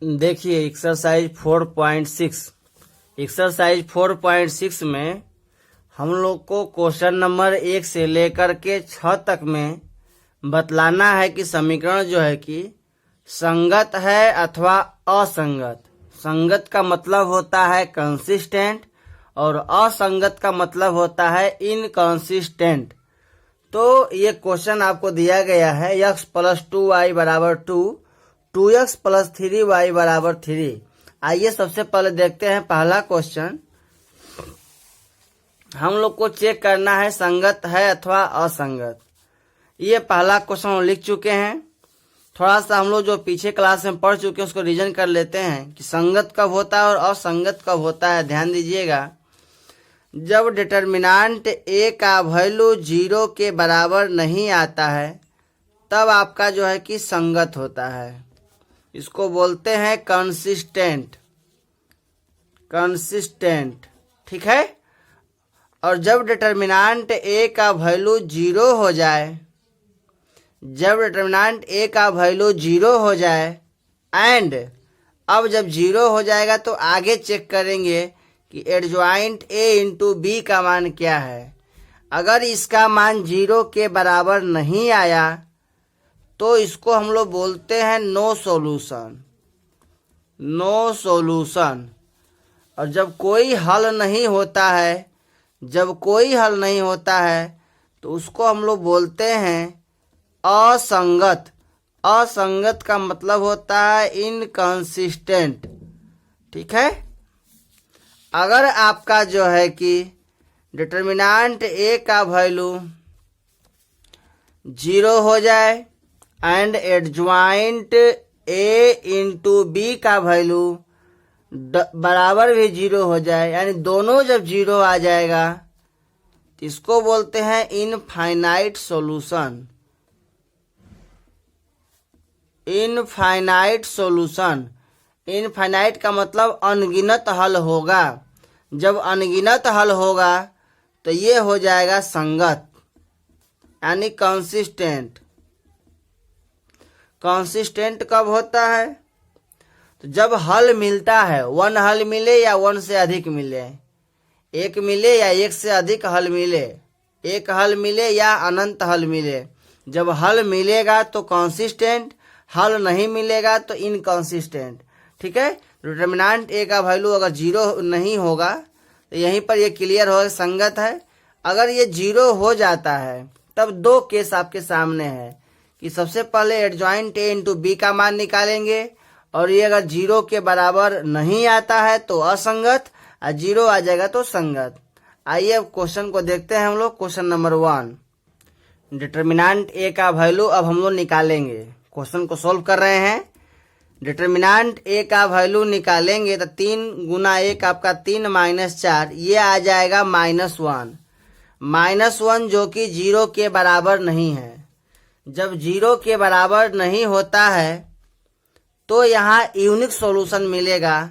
देखिए एक्सरसाइज 4.6 में हम लोग को क्वेश्चन नंबर 1 से लेकर के 6 तक में बतलाना है कि समीकरण जो है कि संगत है अथवा असंगत। संगत का मतलब होता है कंसिस्टेंट और असंगत का मतलब होता है इनकंसिस्टेंट। तो ये क्वेश्चन आपको दिया गया है x + 2y = 2, 2x + 3y = 3। आइए सबसे पहले देखते हैं पहला क्वेश्चन। हम लोग को चेक करना है संगत है अथवा असंगत। ये पहला क्वेश्चन हम लिख चुके हैं। थोड़ा सा हम लोग जो पीछे क्लास में पढ़ चुके हैं उसको रिवीजन कर लेते हैं कि संगत कब होता है और असंगत कब होता है। ध्यान दीजिएगा, जब डिटर्मिनांट a का वैल्यू 0 के बराबर नहीं आता है तब आपका जो है कि संगत होता है। इसको बोलते हैं कंसिस्टेंट। ठीक है। और जब डिटर्मिनांट a का वैल्यू 0 हो जाए, एंड अब जब 0 हो जाएगा तो आगे चेक करेंगे कि एडजॉइंट a इंटू बी का मान क्या है। अगर इसका मान 0 के बराबर नहीं आया तो इसको हम लोग बोलते हैं नो सॉल्यूशन। और जब कोई हल नहीं होता है तो उसको हम लोग बोलते हैं असंगत। असंगत का मतलब होता है इनकंसिस्टेंट। ठीक है। अगर आपका जो है कि डिटर्मिनांट a का वैल्यू 0 हो जाए and adjoint a into B का वैल्यू बराबर भी 0 हो जाए, यानी दोनों जब 0 आ जाएगा तो इसको बोलते हैं इनफाइनाइट सॉल्यूशन। इनफाइनाइट का मतलब अनगिनत हल होगा। जब अनगिनत हल होगा तो ये हो जाएगा संगत, यानी कंसिस्टेंट। कंसिस्टेंट कब होता है? तो जब हल मिलता है, 1 हल मिले या 1 से अधिक मिले, 1 मिले या 1 से अधिक हल मिले, 1 हल मिले या अनंत हल मिले। जब हल मिलेगा तो कंसिस्टेंट, हल नहीं मिलेगा तो इनकंसिस्टेंट। ठीक है। डिटर्मिनांट a का वैल्यू अगर 0 नहीं होगा तो यहीं पर ये क्लियर हो संगत है। अगर ये 0 हो जाता है तब 2 केस आपके सामने है कि सबसे पहले एडजॉइंट a इंटू बी का मान निकालेंगे और ये अगर 0 के बराबर नहीं आता है तो असंगत, और 0 आ जाएगा तो संगत। आइए अब क्वेश्चन को देखते हैं हम लोग। क्वेश्चन नंबर 1, डिटर्मिनांट a का वैल्यू अब हम लोग निकालेंगे। क्वेश्चन को सोल्व कर रहे हैं। डिटर्मिनांट a का वैल्यू निकालेंगे तो 3 गुना 1 आपका 3 - 4, ये आ जाएगा -1। -1 जो कि 0 के बराबर नहीं है। जब 0 के बराबर नहीं होता है तो यहाँ यूनिक सॉल्यूशन मिलेगा।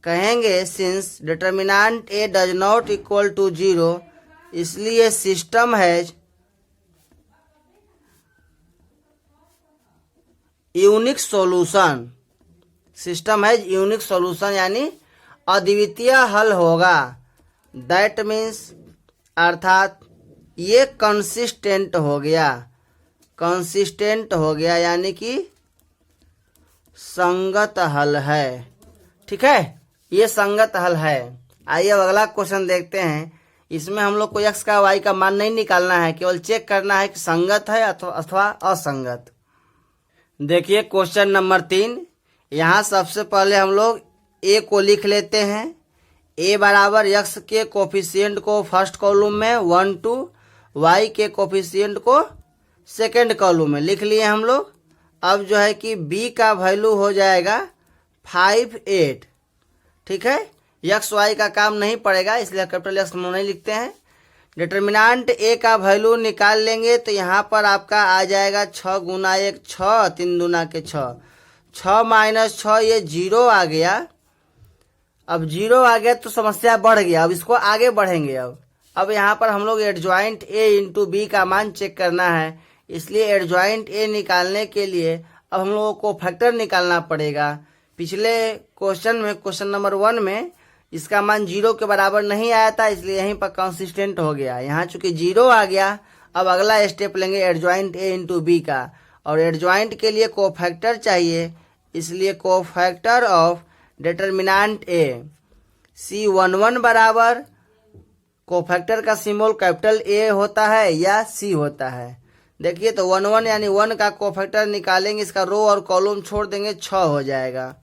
कहेंगे since determinant a does not equal to 0, इसलिए सिस्टम हैज यूनिक सॉल्यूशन, यानी अद्वितीय हल होगा। दैट मीन्स अर्थात ये कंसिस्टेंट हो गया, यानी कि संगत हल है। ठीक है, ये संगत हल है। आइए अब अगला क्वेश्चन देखते हैं। इसमें हम लोग को x का y का मान नहीं निकालना है, केवल चेक करना है कि संगत है अथवा असंगत। देखिए क्वेश्चन नंबर 3। यहाँ सबसे पहले हम लोग a को लिख लेते हैं। a बराबर x के कोफिशिएंट को फर्स्ट कॉलम में 1 2, y के कोफिशिएंट को सेकेंड कॉलम में लिख लिए हम लोग। अब जो है कि b का वैल्यू हो जाएगा 5 8। ठीक है, x y का काम नहीं पड़ेगा इसलिए कैपिटल X नहीं लिखते हैं। डिटर्मिनांट a का वैल्यू निकाल लेंगे तो यहाँ पर आपका आ जाएगा 6 गुना 1 6, 3 दूना के 6, 6 - 6 ये 0 आ गया। अब 0 आ गया तो समस्या बढ़ गया। अब इसको आगे बढ़ेंगे। अब यहाँ पर हम लोग एडजॉइंट a इंटू बी का मान चेक करना है, इसलिए एडजॉइंट a निकालने के लिए अब हम लोगों को फैक्टर निकालना पड़ेगा पिछले क्वेश्चन में, क्वेश्चन नंबर 1 में इसका मान 0 के बराबर नहीं आया था, इसलिए यहीं पर कंसिस्टेंट हो गया। यहाँ चूंकि 0 आ गया, अब अगला स्टेप लेंगे एडजॉइंट ए इंटू बी का, और एडजॉइंट के लिए कोफैक्टर चाहिए, इसलिए cofactor of determinant A C11 बराबर, कोफैक्टर का सिंबल कैपिटल ए होता है या सी होता है। देखिए तो 11 यानी 1 का कोफैक्टर निकालेंगे, इसका रो और कॉलम छोड़ देंगे, 6 हो जाएगा।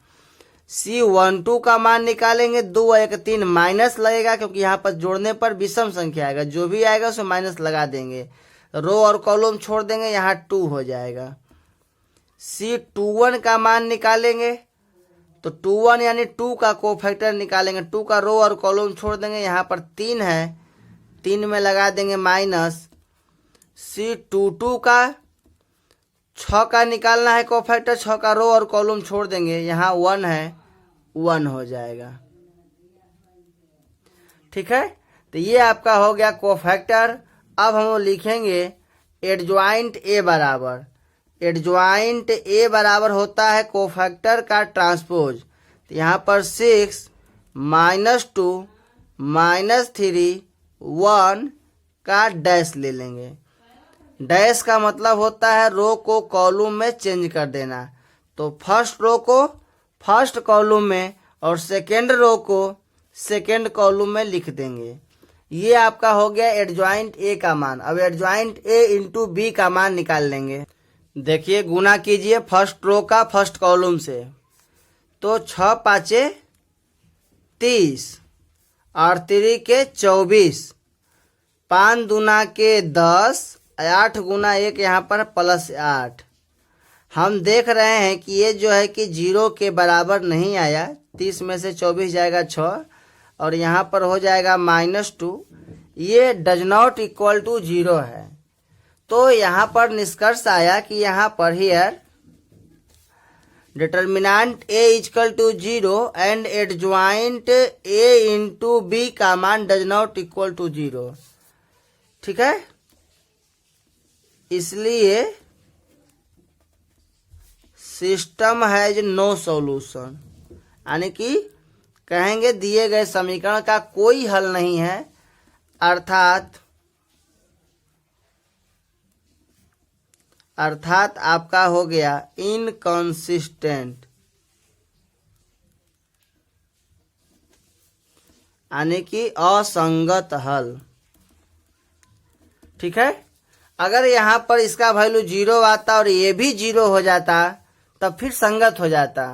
C12 का मान निकालेंगे, 2 और 1 3 माइनस लगेगा, क्योंकि यहाँ पर जोड़ने पर विषम संख्या आएगा, जो भी आएगा उसमें माइनस लगा देंगे, रो और कॉलम छोड़ देंगे, यहाँ 2 हो जाएगा। C21 का मान निकालेंगे तो 21 यानी 2 का कोफैक्टर निकालेंगे, 2 का रो और कॉलम छोड़ देंगे, यहाँ पर 3 है, 3 में लगा देंगे माइनस। C22 का 6 का निकालना है कोफैक्टर, 6 का रो और कॉलम छोड़ देंगे, यहाँ 1 है, 1 हो जाएगा। ठीक है, तो ये आपका हो गया कोफैक्टर। अब हम लिखेंगे एडजॉइंट ए बराबर, एडजॉइंट ए बराबर होता है कोफैक्टर का ट्रांसपोज। तो यहाँ पर 6 -2 -3 1 का डैश ले लेंगे। डैश का मतलब होता है रो को कॉलम में चेंज कर देना, तो फर्स्ट रो को फर्स्ट कॉलम में और सेकेंड रो को सेकेंड कॉलम में लिख देंगे। ये आपका हो गया एडजॉइंट ए का मान। अब एडजॉइंट ए इंटू बी का मान निकाल लेंगे। देखिए गुना कीजिए फर्स्ट रो का फर्स्ट कॉलम से, तो 6 5 30 और 3 के 24, 5 दूना के 10, 8 गुना 1 यहाँ पर +8। हम देख रहे हैं कि ये जो है कि 0 के बराबर नहीं आया, 30 में से 24 जाएगा 6 और यहाँ पर हो जाएगा -2, ये डज नॉट इक्वल टू 0 है। तो यहाँ पर निष्कर्ष आया कि यहाँ पर here determinant A equal to 0 and adjoint A into B का मान डज नॉट इक्वल टू 0। ठीक है, इसलिए सिस्टम हैज नो सॉल्यूशन, यानी कि कहेंगे दिए गए समीकरण का कोई हल नहीं है, अर्थात आपका हो गया इनकंसिस्टेंट, यानी कि असंगत हल। ठीक है, अगर यहाँ पर इसका वैल्यू 0 आता और ये भी 0 हो जाता तब फिर संगत हो जाता।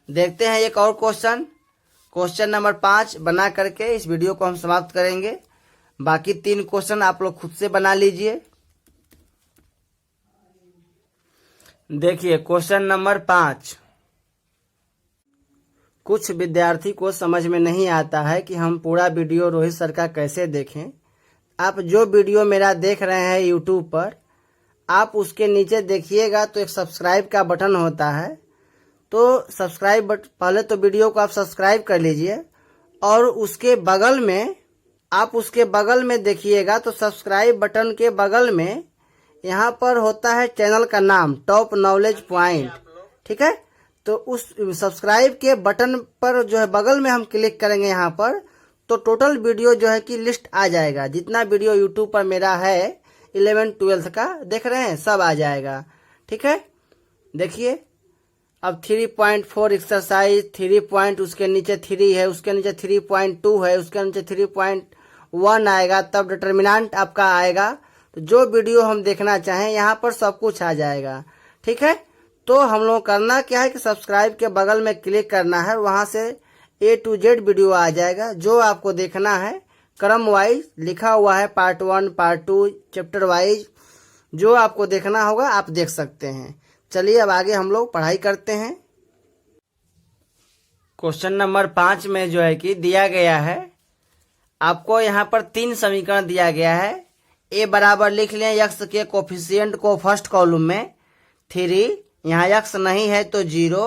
देखते हैं एक और क्वेश्चन, क्वेश्चन नंबर 5 बना करके इस वीडियो को हम समाप्त करेंगे। बाकी 3 क्वेश्चन आप लोग खुद से बना लीजिए। देखिए क्वेश्चन नंबर 5, कुछ विद्यार्थी को समझ में नहीं आता है कि हम पूरा वीडियो रोहित सर का कैसे देखें। आप जो वीडियो मेरा देख रहे हैं यूट्यूब पर, आप उसके नीचे देखिएगा तो एक सब्सक्राइब का बटन होता है, तो सब्सक्राइब पहले तो वीडियो को आप सब्सक्राइब कर लीजिए और उसके बगल में आप उसके बगल में देखिएगा तो सब्सक्राइब बटन के बगल में यहाँ पर होता है चैनल का नाम टॉप नॉलेज पॉइंट। ठीक है, तो उस सब्सक्राइब के बटन पर जो है बगल में हम क्लिक करेंगे यहाँ पर, तो टोटल वीडियो जो है कि लिस्ट आ जाएगा। जितना वीडियो यूट्यूब पर मेरा है 11th 12th का देख रहे हैं सब आ जाएगा। ठीक है, देखिए अब 3.4 एक्सरसाइज 3 उसके नीचे 3 है, उसके नीचे 3.2 है, उसके नीचे 3.1 आएगा, तब डिटर्मिनेंट आपका आएगा। तो जो वीडियो हम देखना चाहें यहाँ पर सब कुछ आ जाएगा। ठीक है, तो हम लोग करना क्या है कि सब्सक्राइब के बगल में क्लिक करना है, वहां से A to Z वीडियो आ जाएगा। जो आपको देखना है क्रम वाइज लिखा हुआ है, पार्ट 1 पार्ट 2 चैप्टर वाइज, जो आपको देखना होगा आप देख सकते हैं। चलिए अब आगे हम लोग पढ़ाई करते हैं। क्वेश्चन नंबर 5 में जो है कि दिया गया है, आपको यहाँ पर 3 समीकरण दिया गया है। ए बराबर लिख लें x के कोफिशिएंट को फर्स्ट कॉलम में 3, यहाँ x नहीं है तो 0,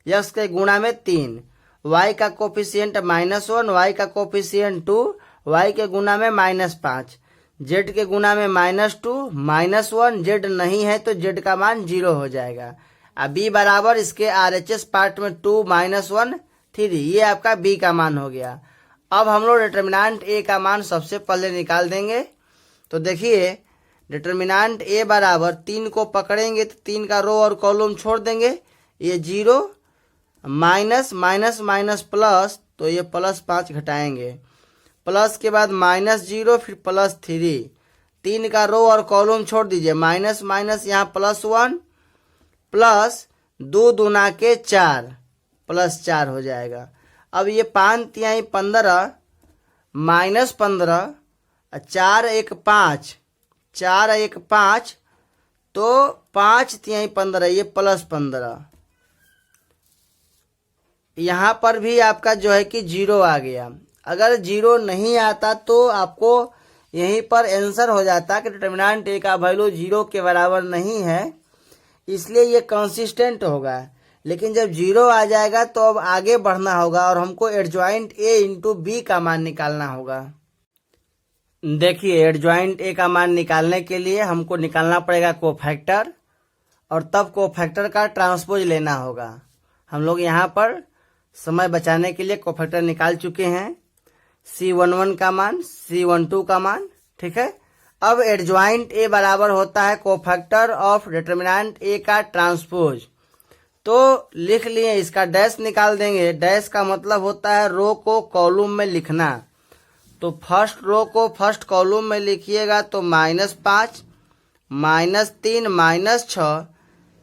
x के गुणा में 3, y का कोफिशिएंट -1, y का कोफिशिएंट 2, y के गुणा में -5, z के गुणा में -2 -1, z नहीं है तो z का मान 0 हो जाएगा। अब b बराबर इसके RHS पार्ट में 2 - 1 3, ये आपका b का मान हो गया। अब हम लोग डिटर्मिनेंट a का मान सबसे पहले निकाल देंगे। तो देखिए डिटर्मिनेंट a बराबर 3 को पकड़ेंगे तो 3 का रो और कॉलम छोड़ देंगे, ये 0 माइनस माइनस माइनस प्लस, तो ये +5 घटाएंगे, प्लस के बाद -0 फिर +3, 3 का रो और कॉलम छोड़ दीजिए, माइनस माइनस यहाँ +1 प्लस 2 दूना के 4 +4 हो जाएगा। अब ये 5 तिहाई 15 -15, 4 1 5, 4 1 5, तो 5 तिहाई 15, ये +15। यहाँ पर भी आपका जो है कि 0 आ गया। अगर 0 नहीं आता तो आपको यहीं पर आंसर हो जाता कि डिटर्मिनेंट a का वैल्यू 0 के बराबर नहीं है, इसलिए ये कंसिस्टेंट होगा। लेकिन जब 0 आ जाएगा तो अब आगे बढ़ना होगा और हमको एडजॉइंट a इंटू b का मान निकालना होगा। देखिए एडजॉइंट a का मान निकालने के लिए हमको निकालना पड़ेगा कोफैक्टर, और तब कोफैक्टर का ट्रांसपोज लेना होगा। हम लोग यहाँ पर समय बचाने के लिए कोफैक्टर निकाल चुके हैं, C11 का मान, C12 का मान, ठीक है। अब एडजॉइंट a बराबर होता है कोफैक्टर ऑफ डिटर्मिनेंट a का ट्रांसपोज। तो लिख लिए, इसका डैश निकाल देंगे। डैश का मतलब होता है रो को कॉलम में लिखना। तो फर्स्ट रो को फर्स्ट कॉलम में लिखिएगा तो -5 -3 -6,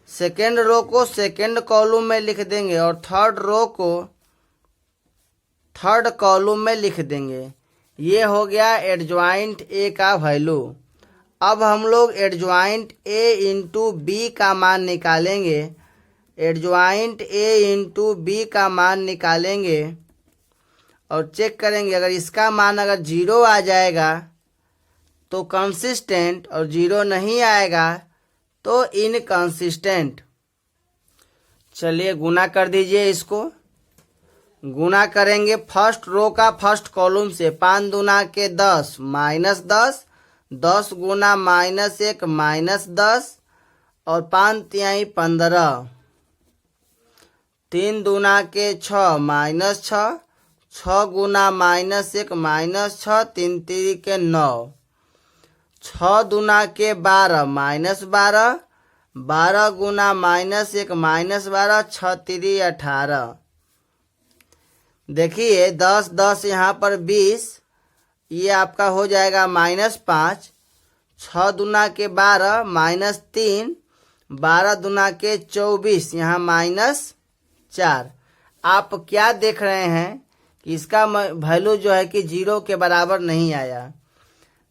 सेकेंड रो को सेकेंड कॉलम में लिख देंगे और थर्ड रो को थर्ड कॉलम में लिख देंगे। ये हो गया एडजॉइंट a का वैल्यू। अब हम लोग एडजॉइंट a इंटू b का मान निकालेंगे। एडजॉइंट a इंटू b का मान निकालेंगे और चेक करेंगे, अगर इसका मान अगर 0 आ जाएगा तो कंसिस्टेंट, और 0 नहीं आएगा तो इनकंसिस्टेंट। चलिए गुना कर दीजिए इसको। गुना करेंगे फर्स्ट रो का फर्स्ट कॉलम से, 5 दूना के 10 -10, 10 गुना -1 -10, और 5 तिहाई 15, 3 दूना के 6 -6, 6 गुना -1 -6, 3 3 के 9, 6 दूना के 12 -12, 12 गुना -1 -12, 6 3 18। देखिए 10 10 यहाँ पर 20, ये आपका हो जाएगा -5, 6 दूना के 12 -3, 12 दूना के 24, यहाँ -4। आप क्या देख रहे हैं कि इसका वैल्यू जो है कि 0 के बराबर नहीं आया।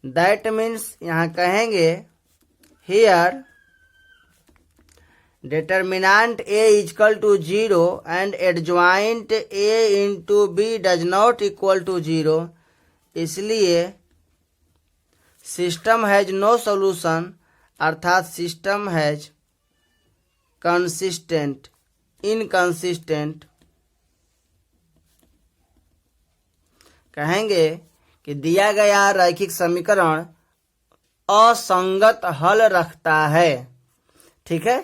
दैट मीन्स यहाँ कहेंगे here determinant a is equal to 0 and adjoint a into b does not equal to 0, इसलिए सिस्टम हैज नो सॉल्यूशन, अर्थात सिस्टम हैज कंसिस्टेंट इनकंसिस्टेंट। कहेंगे कि दिया गया रैखिक समीकरण असंगत हल रखता है, ठीक है।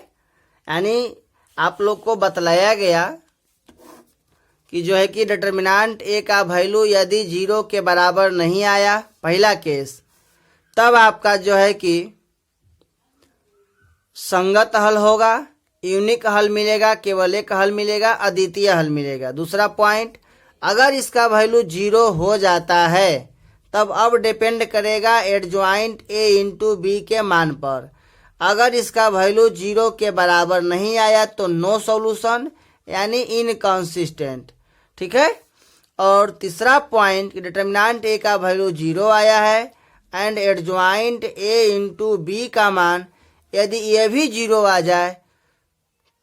यानी आप लोग को बतलाया गया कि जो है कि डिटर्मिनेंट a का वैल्यू यदि 0 के बराबर नहीं आया, पहला केस, तब आपका जो है कि संगत हल होगा, यूनिक हल मिलेगा, केवल एक हल मिलेगा, अद्वितीय हल मिलेगा। दूसरा पॉइंट, अगर इसका वैल्यू 0 हो जाता है तब अब डिपेंड करेगा एडजॉइंट a इंटू b के मान पर। अगर इसका वैल्यू 0 के बराबर नहीं आया तो नो सॉल्यूशन, यानी इनकंसिस्टेंट, ठीक है। और तीसरा पॉइंट, डिटर्मिनेंट a का वैल्यू 0 आया है and adjoint a into b का मान यदि ये भी 0 आ जाए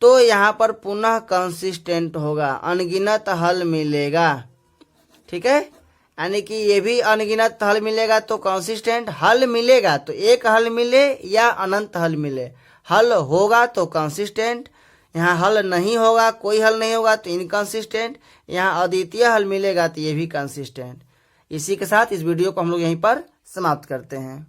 तो यहाँ पर पुनः कंसिस्टेंट होगा, अनगिनत हल मिलेगा, ठीक है। यानी कि ये भी अनगिनत हल मिलेगा तो कंसिस्टेंट हल मिलेगा, तो एक हल मिले या अनंत हल मिले, हल होगा तो कंसिस्टेंट, यहाँ हल नहीं होगा, कोई हल नहीं होगा तो इनकंसिस्टेंट, यहाँ अद्वितीय हल मिलेगा तो ये भी कंसिस्टेंट। इसी के साथ इस वीडियो को हम लोग यहीं पर समाप्त करते हैं।